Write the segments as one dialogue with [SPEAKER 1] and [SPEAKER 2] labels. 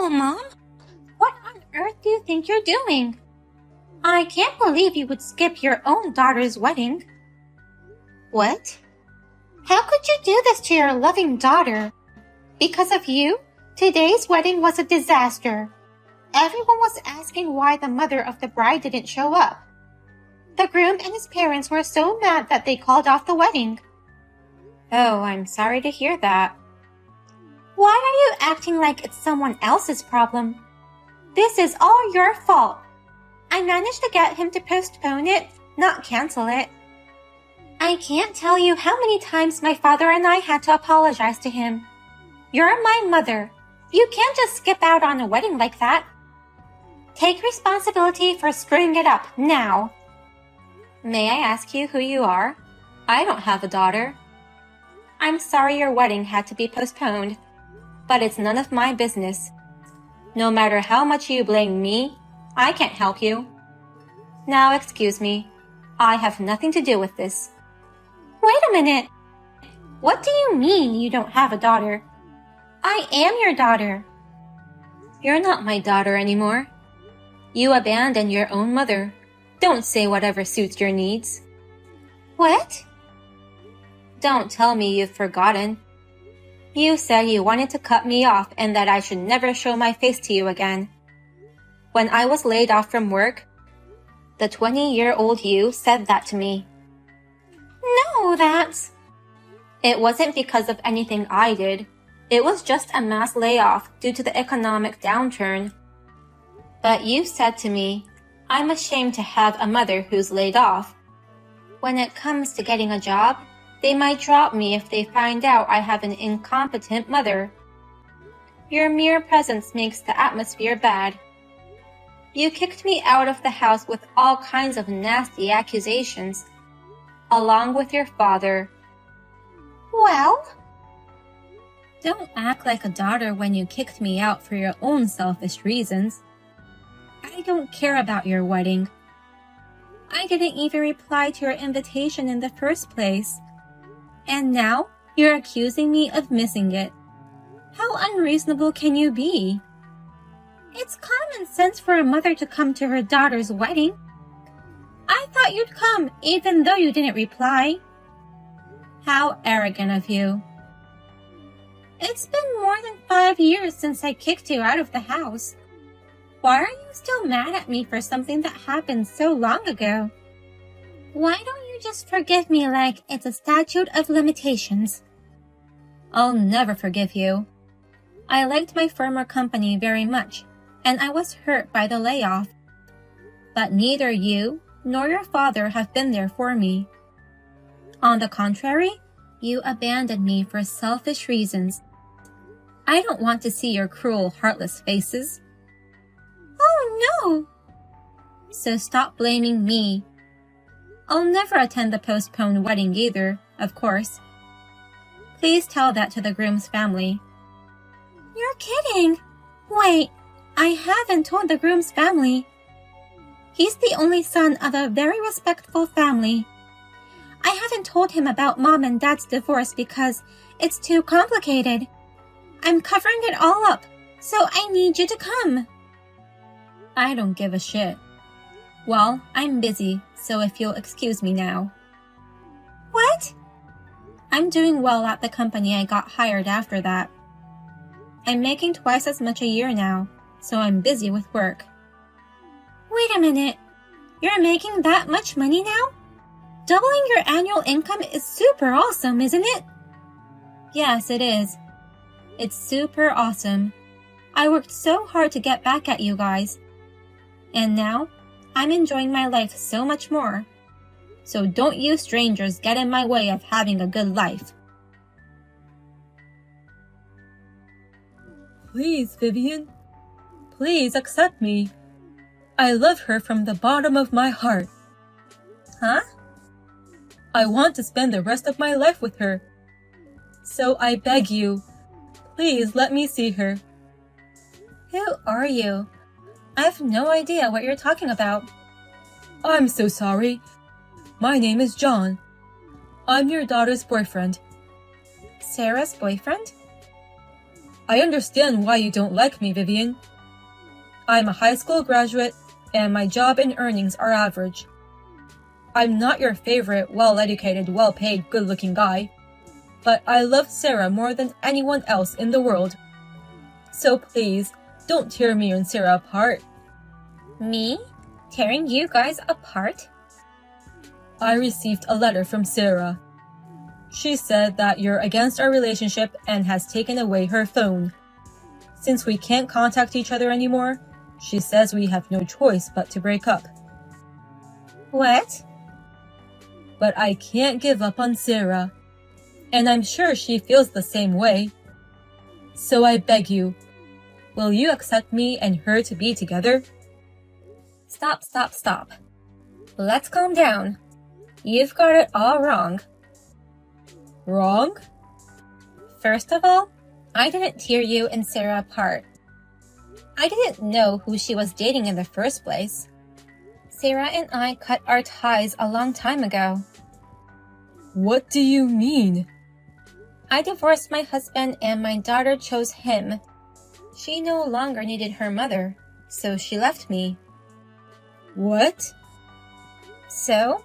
[SPEAKER 1] Oh, Mom? What on earth do you think you're doing? I can't believe you would skip your own daughter's wedding. What? How could you do this to your loving daughter? Because of you, today's wedding was a disaster. Everyone was asking why the mother of the bride didn't show up. The groom and his parents were so mad that they called off the wedding. Oh, I'm sorry to hear that. Why are you acting like it's someone else's problem? This is all your fault. I managed to get him to postpone it, not cancel it. I can't tell you how many times my father and I had to apologize to him. You're my mother. You can't just skip out on a wedding like that. Take responsibility for screwing it up now. May I ask you who you are? I don't have a daughter. I'm sorry your wedding had to be postponed, but it's none of my business. No matter how much you blame me, I can't help you. Now excuse me, I have nothing to do with this. Wait a minute. What do you mean you don't have a daughter? I am your daughter. You're not my daughter anymore. You abandoned your own mother. Don't say whatever suits your needs. What? Don't tell me you've forgotten. You said you wanted to cut me off and that I should never show my face to you again. When I was laid off from work, the 20-year-old you said that to me. No, that's... It wasn't because of anything I did. It was just a mass layoff due to the economic downturn. But you said to me, I'm ashamed to have a mother who's laid off. When it comes to getting a job, they might drop me if they find out I have an incompetent mother. Your mere presence makes the atmosphere bad. You kicked me out of the house with all kinds of nasty accusations, along with your father. Well? Don't act like a daughter when you kicked me out for your own selfish reasons. I don't care about your wedding. I didn't even reply to your invitation in the first place. And now you're accusing me of missing it. How unreasonable can you be? It's common sense for a mother to come to her daughter's wedding. I thought you'd come even though you didn't reply. How arrogant of you. It's been more than 5 years since I kicked you out of the house. Why are you still mad at me for something that happened so long ago? Why don't you just forgive me like it's a statute of limitations? I'll never forgive you. I liked my former company very much, and I was hurt by the layoff. But neither you nor your father have been there for me. On the contrary, you abandoned me for selfish reasons. I don't want to see your cruel, heartless faces. Oh no! So stop blaming me. I'll never attend the postponed wedding either, of course. Please tell that to the groom's family. You're kidding! Wait, I haven't told the groom's family. He's the only son of a very respectful family. I haven't told him about Mom and Dad's divorce because it's too complicated. I'm covering it all up, so I need you to come. I don't give a shit. Well, I'm busy, so if you'll excuse me now. What? I'm doing well at the company I got hired after that. I'm making twice as much a year now, so I'm busy with work. Wait a minute. You're making that much money now? Doubling your annual income is super awesome, isn't it? Yes, it is. It's super awesome. I worked so hard to get back at you guys. And now, I'm enjoying my life so much more. So don't you strangers get in my way of having a good life.
[SPEAKER 2] Please, Vivian. Please accept me. I love her from the bottom of my heart.
[SPEAKER 1] Huh?
[SPEAKER 2] I want to spend the rest of my life with her. So I beg you, please let me see her.
[SPEAKER 1] Who are you? I have no idea what you're talking about.
[SPEAKER 2] I'm so sorry. My name is John. I'm your daughter's boyfriend.
[SPEAKER 1] Sarah's boyfriend?
[SPEAKER 2] I understand why you don't like me, Vivian. I'm a high school graduate, and my job and earnings are average. I'm not your favorite, well-educated, well-paid, good-looking guy, but I love Sarah more than anyone else in the world. So please, don't tear me and Sarah apart.
[SPEAKER 1] Me? Tearing you guys apart?
[SPEAKER 2] I received a letter from Sarah. She said that you're against our relationship and has taken away her phone. Since we can't contact each other anymore, she says we have no choice but to break up.
[SPEAKER 1] What?
[SPEAKER 2] But I can't give up on Sarah, and I'm sure she feels the same way. So I beg you, will you accept me and her to be together?
[SPEAKER 1] Stop. Let's calm down. You've got it all wrong.
[SPEAKER 2] Wrong?
[SPEAKER 1] First of all, I didn't tear you and Sarah apart. I didn't know who she was dating in the first place. Sarah and I cut our ties a long time ago.
[SPEAKER 2] What do you mean?
[SPEAKER 1] I divorced my husband and my daughter chose him. She no longer needed her mother, so she left me.
[SPEAKER 2] What?
[SPEAKER 1] So,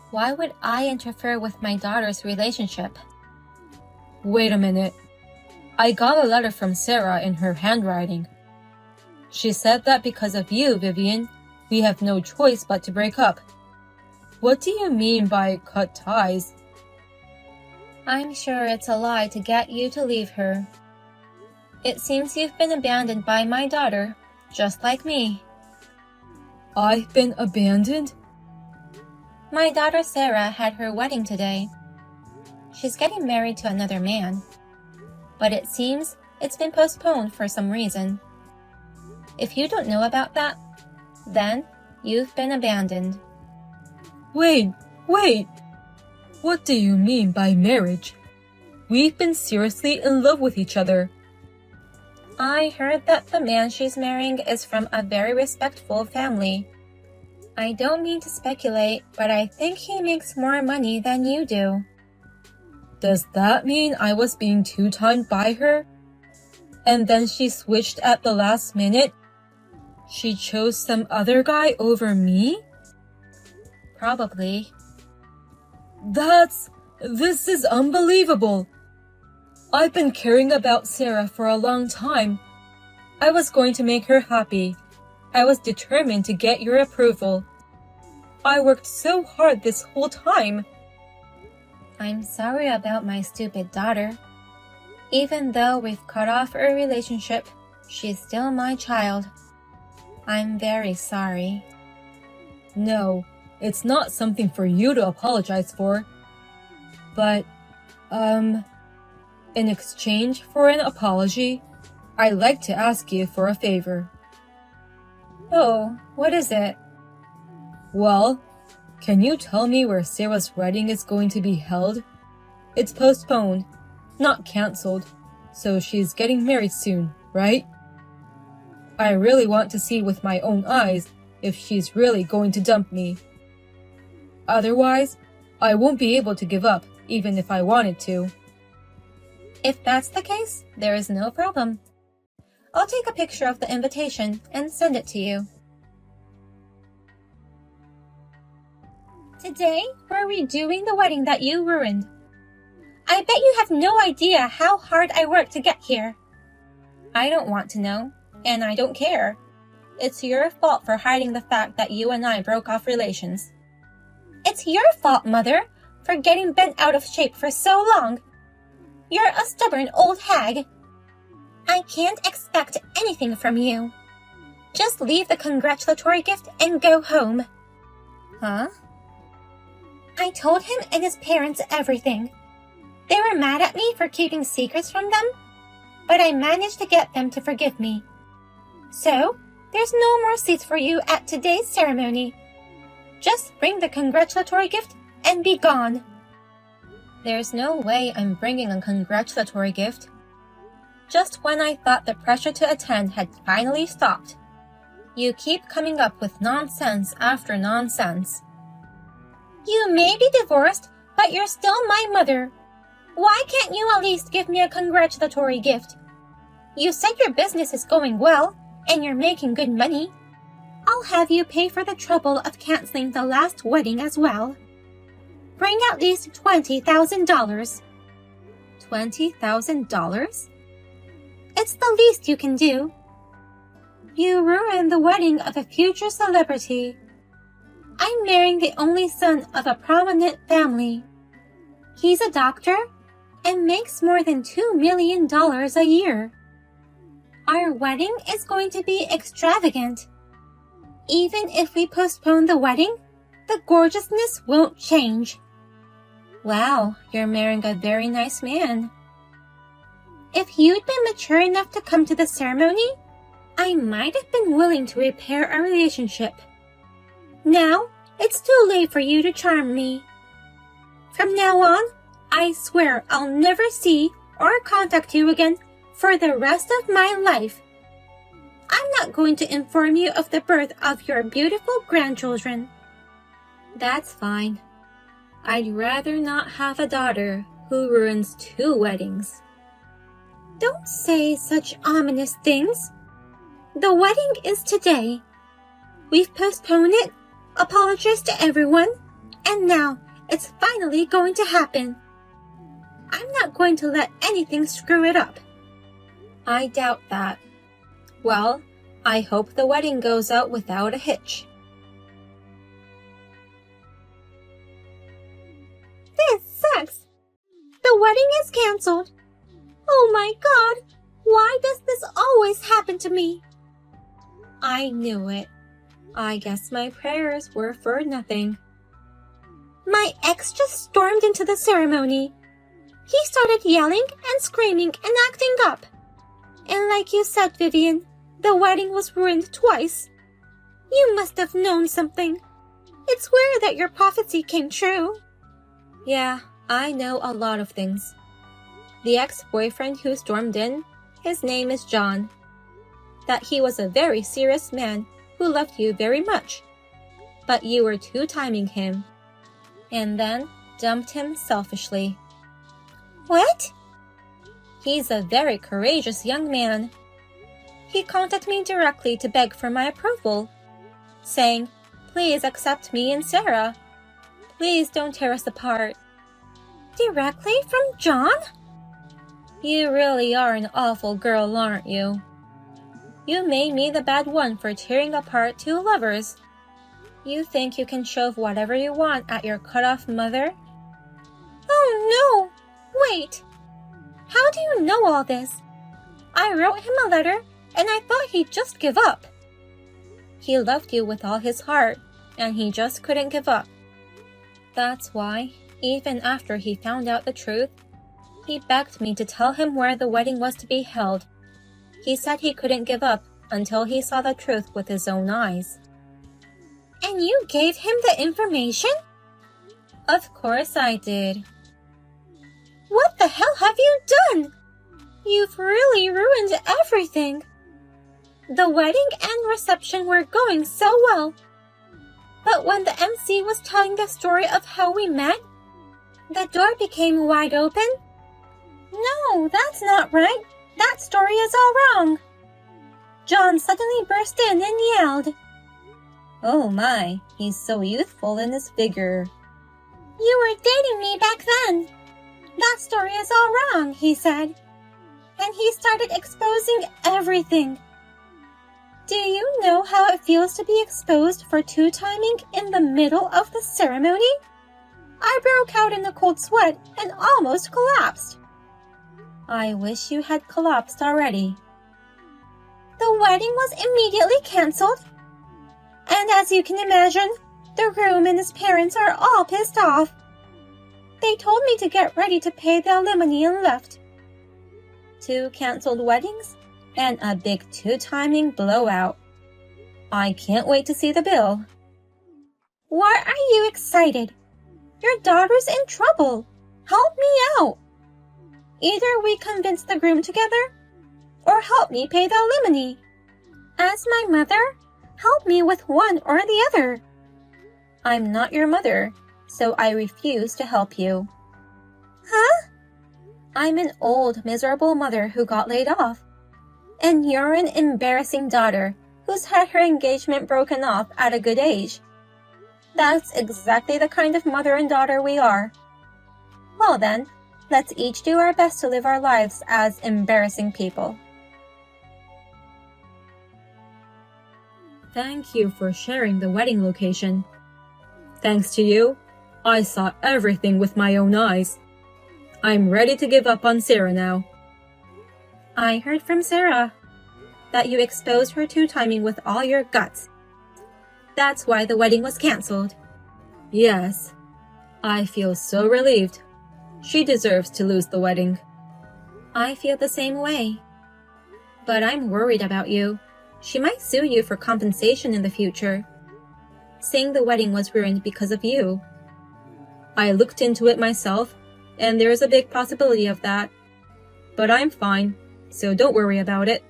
[SPEAKER 1] why would I interfere with my daughter's relationship?
[SPEAKER 2] Wait a minute. I got a letter from Sarah in her handwriting. She said that because of you, Vivian, we have no choice but to break up. What do you mean by cut ties?
[SPEAKER 1] I'm sure it's a lie to get you to leave her. It seems you've been abandoned by my daughter, just like me.
[SPEAKER 2] I've been abandoned?
[SPEAKER 1] My daughter Sarah had her wedding today. She's getting married to another man, but it seems it's been postponed for some reason. If you don't know about that, then you've been abandoned.
[SPEAKER 2] Wait! What do you mean by marriage? We've been seriously in love with each other.
[SPEAKER 1] I heard that the man she's marrying is from a very respectful family. I don't mean to speculate, but I think he makes more money than you do.
[SPEAKER 2] Does that mean I was being two-timed by her? And then she switched at the last minute? She chose some other guy over me?
[SPEAKER 1] Probably.
[SPEAKER 2] This is unbelievable. I've been caring about Sarah for a long time. I was going to make her happy. I was determined to get your approval. I worked so hard this whole time.
[SPEAKER 1] I'm sorry about my stupid daughter. Even though we've cut off our relationship, she's still my child. I'm very sorry.
[SPEAKER 2] No, it's not something for you to apologize for. But, in exchange for an apology, I'd like to ask you for a favor.
[SPEAKER 1] Oh, what is it?
[SPEAKER 2] Well, can you tell me where Sarah's wedding is going to be held? It's postponed, not cancelled, so she's getting married soon, right? I really want to see with my own eyes if she's really going to dump me. Otherwise, I won't be able to give up, even if I wanted to.
[SPEAKER 1] If that's the case, there is no problem. I'll take a picture of the invitation and send it to you. Today, we're redoing the wedding that you ruined. I bet you have no idea how hard I worked to get here. I don't want to know, and I don't care. It's your fault for hiding the fact that you and I broke off relations. It's your fault, Mother, for getting bent out of shape for so long. You're a stubborn old hag. I can't expect anything from you. Just leave the congratulatory gift and go home. Huh? I told him and his parents everything. They were mad at me for keeping secrets from them, but I managed to get them to forgive me. So, there's no more seats for you at today's ceremony. Just bring the congratulatory gift and be gone. There's no way I'm bringing a congratulatory gift. Just when I thought the pressure to attend had finally stopped, you keep coming up with nonsense after nonsense. You may be divorced, but you're still my mother. Why can't you at least give me a congratulatory gift? You said your business is going well, and you're making good money. I'll have you pay for the trouble of canceling the last wedding as well. Bring at least $20,000. $20,000? It's the least you can do. You ruined the wedding of a future celebrity. I'm marrying the only son of a prominent family. He's a doctor and makes more than $2 million a year. Our wedding is going to be extravagant. Even if we postpone the wedding, the gorgeousness won't change. Wow, you're marrying a very nice man. If you'd been mature enough to come to the ceremony, I might have been willing to repair our relationship. Now, it's too late for you to charm me. From now on, I swear I'll never see or contact you again for the rest of my life. I'm not going to inform you of the birth of your beautiful grandchildren. That's fine. I'd rather not have a daughter who ruins 2 weddings. Don't say such ominous things. The wedding is today. We've postponed it, apologized to everyone, and now it's finally going to happen. I'm not going to let anything screw it up. I doubt that. Well, I hope the wedding goes out without a hitch. This sucks. The wedding is canceled. Oh my God, why does this always happen to me? I knew it. I guess my prayers were for nothing. My ex just stormed into the ceremony. He started yelling and screaming and acting up. And like you said, Vivian, the wedding was ruined twice. You must have known something. It's weird that your prophecy came true. Yeah, I know a lot of things. The ex-boyfriend who stormed in, his name is John. That he was a very serious man who loved you very much. But you were two-timing him. And then dumped him selfishly. What? He's a very courageous young man. He contacted me directly to beg for my approval, saying, "Please accept me and Sarah. Please don't tear us apart." Directly from John? You really are an awful girl, aren't you? You made me the bad one for tearing apart 2 lovers. You think you can shove whatever you want at your cut-off mother? Oh no! Wait! How do you know all this? I wrote him a letter, and I thought he'd just give up. He loved you with all his heart, and he just couldn't give up. That's why, even after he found out the truth, he begged me to tell him where the wedding was to be held. He said he couldn't give up until he saw the truth with his own eyes. And you gave him the information? Of course I did. What the hell have you done? You've really ruined everything. The wedding and reception were going so well. But when the MC was telling the story of how we met, the door became wide open. No, that's not right. That story is all wrong. John suddenly burst in and yelled, "Oh my, he's so youthful in his vigor." You were dating me back then. That story is all wrong, he said. And he started exposing everything. Do you know how it feels to be exposed for two-timing in the middle of the ceremony? I broke out in a cold sweat and almost collapsed. I wish you had collapsed already. The wedding was immediately canceled. And as you can imagine, the groom and his parents are all pissed off. They told me to get ready to pay the alimony and left. 2 canceled weddings and a big two-timing blowout. I can't wait to see the bill. Why are you excited? Your daughter's in trouble. Help me out. Either we convince the groom together, or help me pay the alimony. As my mother, help me with one or the other. I'm not your mother, so I refuse to help you. Huh? I'm an old, miserable mother who got laid off.
[SPEAKER 3] And you're an embarrassing daughter who's had her engagement broken off at a good age. That's exactly the kind of mother and daughter we are. Well then, let's each do our best to live our lives as embarrassing people.
[SPEAKER 2] Thank you for sharing the wedding location. Thanks to you, I saw everything with my own eyes. I'm ready to give up on Sarah now.
[SPEAKER 3] I heard from Sarah that you exposed her two-timing with all your guts. That's why the wedding was canceled.
[SPEAKER 2] Yes, I feel so relieved. She deserves to lose the wedding.
[SPEAKER 3] I feel the same way. But I'm worried about you. She might sue you for compensation in the future, saying the wedding was ruined because of you.
[SPEAKER 2] I looked into it myself, and there's a big possibility of that. But I'm fine, so don't worry about it.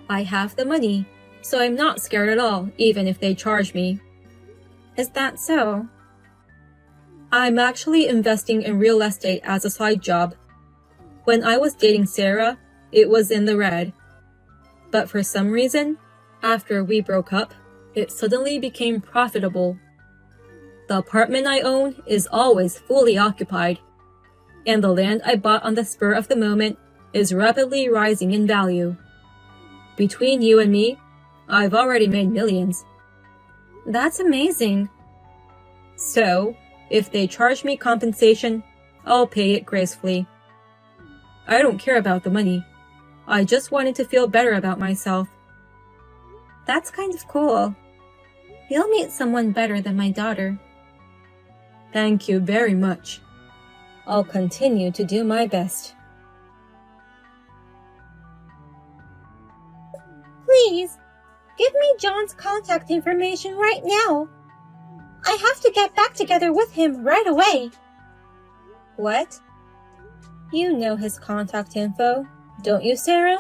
[SPEAKER 2] I have the money, so I'm not scared at all, even if they charge me.
[SPEAKER 3] Is that so?
[SPEAKER 2] I'm actually investing in real estate as a side job. When I was dating Sarah, it was in the red. But for some reason, after we broke up, it suddenly became profitable. The apartment I own is always fully occupied, and the land I bought on the spur of the moment is rapidly rising in value. Between you and me, I've already made millions.
[SPEAKER 3] That's amazing.
[SPEAKER 2] So, if they charge me compensation, I'll pay it gracefully. I don't care about the money. I just wanted to feel better about myself.
[SPEAKER 3] That's kind of cool. You'll meet someone better than my daughter.
[SPEAKER 2] Thank you very much. I'll continue to do my best.
[SPEAKER 3] Please, give me John's contact information right now. I have to get back together with him right away.
[SPEAKER 2] What? You know his contact info, don't you, Sarah?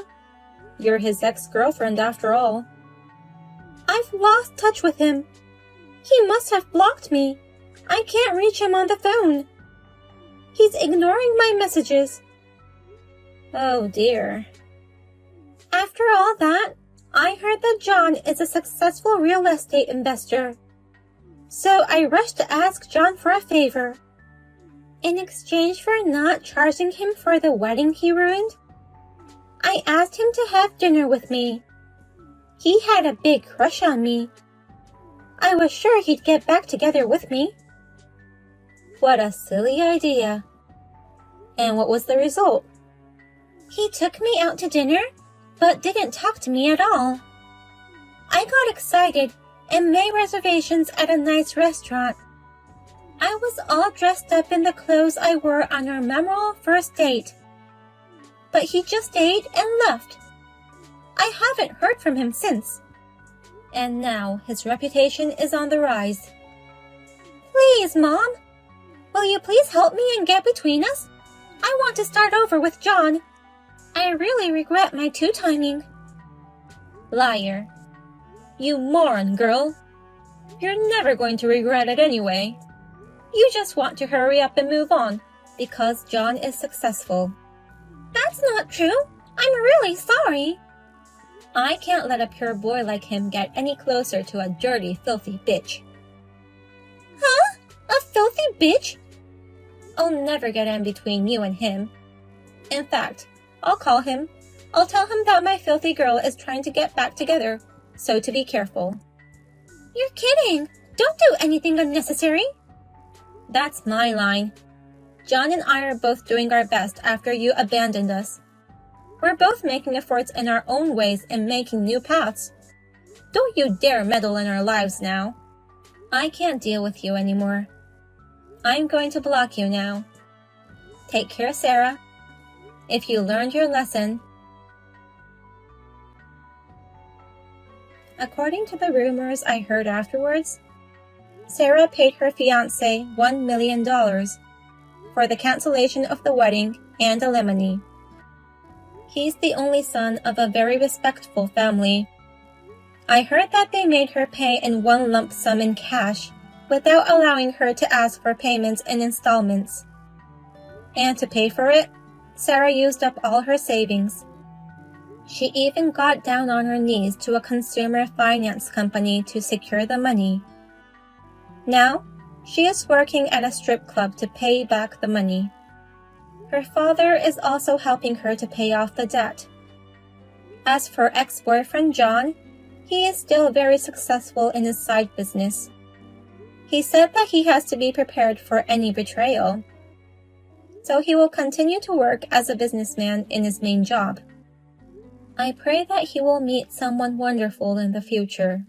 [SPEAKER 2] You're his ex-girlfriend after all.
[SPEAKER 3] I've lost touch with him. He must have blocked me. I can't reach him on the phone. He's ignoring my messages.
[SPEAKER 2] Oh dear.
[SPEAKER 3] After all that, I heard that John is a successful real estate investor. So I rushed to ask John for a favor. In exchange for not charging him for the wedding he ruined, I asked him to have dinner with me. He had a big crush on me. I was sure he'd get back together with me.
[SPEAKER 2] What a silly idea. And what was the result?
[SPEAKER 3] He took me out to dinner, but didn't talk to me at all. I got excited and made reservations at a nice restaurant. I was all dressed up in the clothes I wore on our memorable first date. But he just ate and left. I haven't heard from him since. And now his reputation is on the rise. Please, Mom. Will you please help me and get between us? I want to start over with John. I really regret my two-timing.
[SPEAKER 2] Liar. You moron, girl. You're never going to regret it anyway. You just want to hurry up and move on because John is successful.
[SPEAKER 3] That's not true. I'm really sorry.
[SPEAKER 2] I can't let a pure boy like him get any closer to a dirty, filthy bitch.
[SPEAKER 3] Huh? A filthy bitch?
[SPEAKER 2] I'll never get in between you and him. In fact, I'll call him. I'll tell him that my filthy girl is trying to get back together, so to be careful.
[SPEAKER 3] You're kidding. Don't do anything unnecessary.
[SPEAKER 2] That's my line. John and I are both doing our best after you abandoned us. We're both making efforts in our own ways and making new paths. Don't you dare meddle in our lives now. I can't deal with you anymore. I'm going to block you now. Take care, Sarah. If you learned your lesson. According to the rumors I heard afterwards, Sarah paid her fiancé $1 million for the cancellation of the wedding and alimony. He's the only son of a very respectful family. I heard that they made her pay in one lump sum in cash without allowing her to ask for payments in installments. And to pay for it, Sarah used up all her savings.
[SPEAKER 3] She even got down on her knees to a consumer finance company to secure the money. Now, she is working at a strip club to pay back the money. Her father is also helping her to pay off the debt. As for ex-boyfriend John, he is still very successful in his side business. He said that he has to be prepared for any betrayal. So he will continue to work as a businessman in his main job. I pray that he will meet someone wonderful in the future.